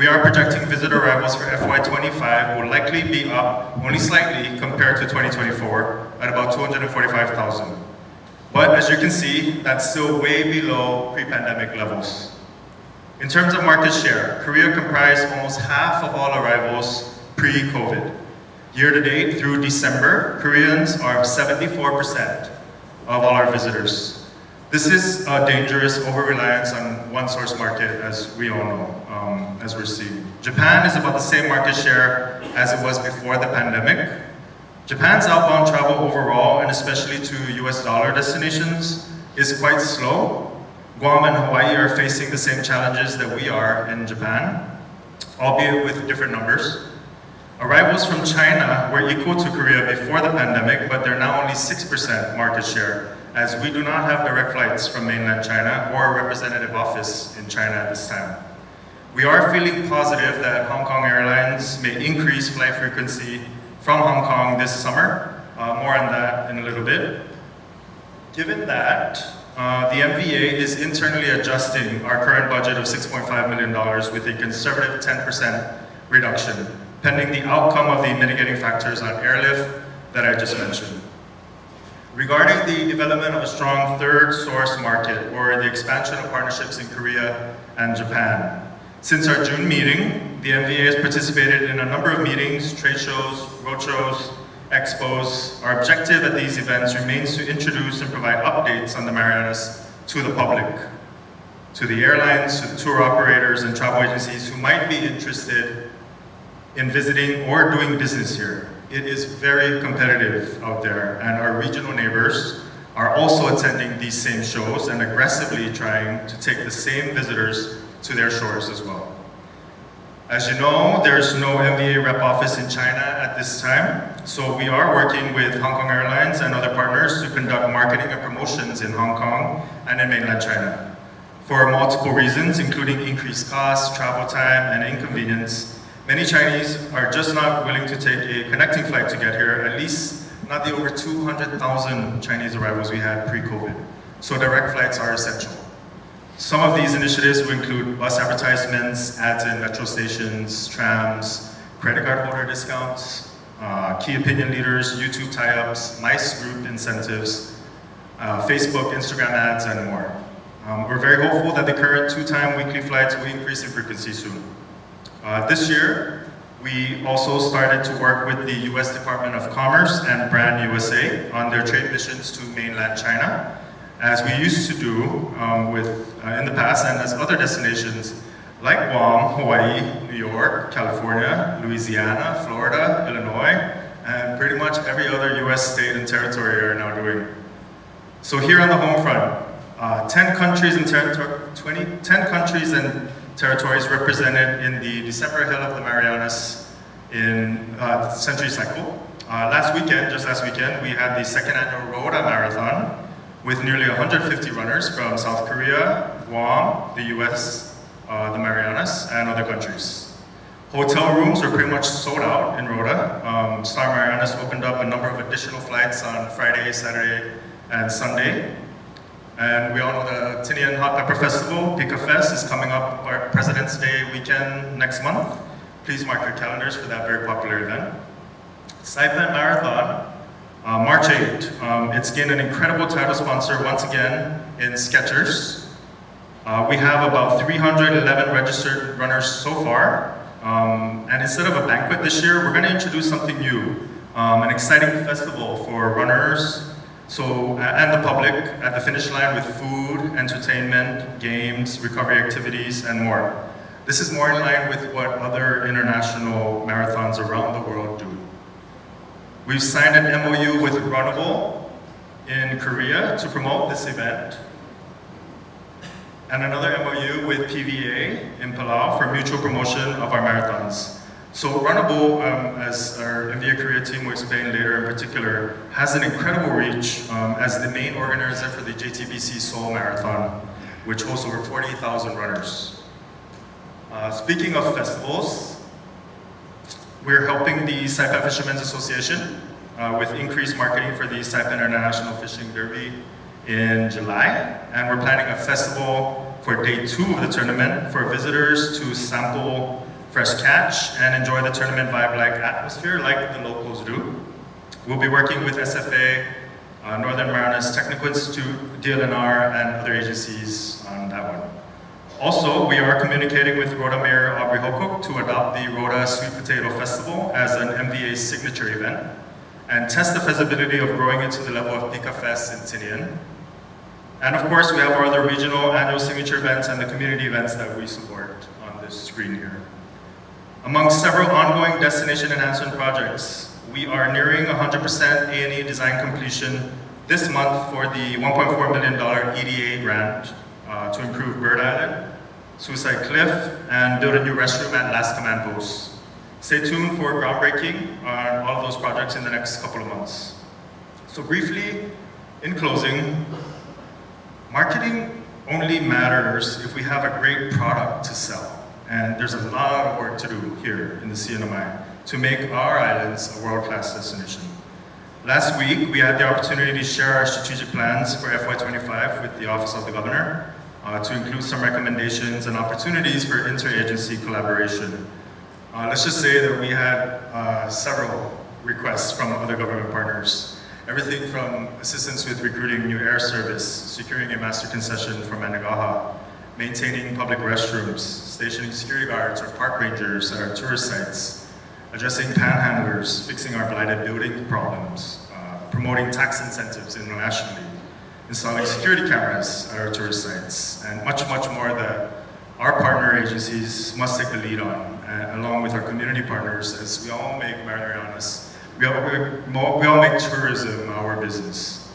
We are projecting visitor arrivals for FY25 will likely be up only slightly compared to 2024 at about 245,000. But as you can see, that's still way below pre-pandemic levels. In terms of market share, Korea comprised almost half of all arrivals pre-COVID. Year to date through December, Koreans are 74% of all our visitors. This is a dangerous over-reliance on one source market, as we all know, as we're seeing. Japan is about the same market share as it was before the pandemic. Japan's outbound travel overall, and especially to US dollar destinations, is quite slow. Guam and Hawaii are facing the same challenges that we are in Japan, albeit with different numbers. Arrivals from China were equal to Korea before the pandemic, but they're now only 6% market share, as we do not have direct flights from mainland China or a representative office in China at this time. We are feeling positive that Hong Kong Airlines may increase flight frequency from Hong Kong this summer. More on that in a little bit. Given that, the MVA is internally adjusting our current budget of $6.5 million with a conservative 10% reduction, pending the outcome of the mitigating factors on airlift that I just mentioned. Regarding the development of a strong third source market or the expansion of partnerships in Korea and Japan, since our June meeting, the MVA has participated in a number of meetings, trade shows, roadshows, expos. Our objective at these events remains to introduce and provide updates on the Marianas to the public, to the airlines, to the tour operators and travel agencies who might be interested in visiting or doing business here. It is very competitive out there, and our regional neighbors are also attending these same shows and aggressively trying to take the same visitors to their shores as well. As you know, there's no MVA rep office in China at this time, so we are working with Hong Kong Airlines and other partners to conduct marketing and promotions in Hong Kong and in mainland China. For multiple reasons, including increased costs, travel time, and inconvenience, many Chinese are just not willing to take a connecting flight to get here, at least not the over 200,000 Chinese arrivals we had pre-COVID. So direct flights are essential. Some of these initiatives will include bus advertisements, ads in metro stations, trams, credit card holder discounts, key opinion leaders, YouTube tie-ups, MICE group incentives, Facebook, Instagram ads, and more. We're very hopeful that the current 2-time weekly flights will increase in frequency soon. This year, we also started to work with the US Department of Commerce and Brand USA on their trade missions to mainland China, as we used to do in the past, and as other destinations like Guam, Hawaii, New York, California, Louisiana, Florida, Illinois, and pretty much every other US state and territory are now doing. So here on the home front, 10 countries and territories represented in the December Hill of the Marianas in the Century Cycle. Just last weekend, we had the second annual Rhoda Marathon with nearly 150 runners from South Korea, Guam, the US, the Marianas, and other countries. Hotel rooms are pretty much sold out in Rhoda. Star Marianas opened up a number of additional flights on Friday, Saturday, and Sunday. And we all know the Tinian Hot Pepper Festival, Pika Fest, is coming up our President's Day weekend next month. Please mark your calendars for that very popular event. Saipan Marathon, March 8th. It's gained an incredible title sponsor once again in Skechers. We have about 311 registered runners so far. And instead of a banquet this year, we're going to introduce something new, an exciting festival for runners and the public at the finish line with food, entertainment, games, recovery activities, and more. This is more in line with what other international marathons around the world do. We've signed an MOU with Runnable in Korea to promote this event, and another MOU with PVA in Palau for mutual promotion of our marathons. So Runnable, as our MVA Korea team will explain later in particular, has an incredible reach as the main organizer for the JTBC Seoul Marathon, which hosts over 40,000 runners. Speaking of festivals, we're helping the Saipan Fishermen's Association with increased marketing for the Saipan International Fishing Derby in July, and we're planning a festival for day 2 of the tournament for visitors to sample fresh catch, and enjoy the tournament vibe-like atmosphere like the locals do. We'll be working with SFA, Northern Marianas Technical Institute, DLNR, and other agencies on that one. Also, we are communicating with Rhoda Mayor Aubrey Hokuk to adopt the Rhoda Sweet Potato Festival as an MVA signature event and test the feasibility of growing it to the level of Pika Fest in Tinian. And of course, we have our other regional annual signature events and the community events that we support on this screen here. Among several ongoing destination enhancement projects, we are nearing 100% A&E design completion this month for the $1.4 million EDA grant to improve Bird Island, Suicide Cliff, and build a new restroom at Last Command Post. Stay tuned for groundbreaking on all of those projects in the next couple of months. So briefly, in closing, marketing only matters if we have a great product to sell. And there's a lot of work to do here in the CNMI to make our islands a world-class destination. Last week, we had the opportunity to share our strategic plans for FY25 with the Office of the Governor to include some recommendations and opportunities for interagency collaboration. Let's just say that we had several requests from other government partners. Everything from assistance with recruiting new air service, securing a master concession for Managaha, maintaining public restrooms, stationing security guards or park rangers at our tourist sites, addressing panhandlers, fixing our blighted building problems, promoting tax incentives internationally, installing security cameras at our tourist sites, and much, much more that our partner agencies must take the lead on, along with our community partners, as we all make Marianas, we all make tourism our business.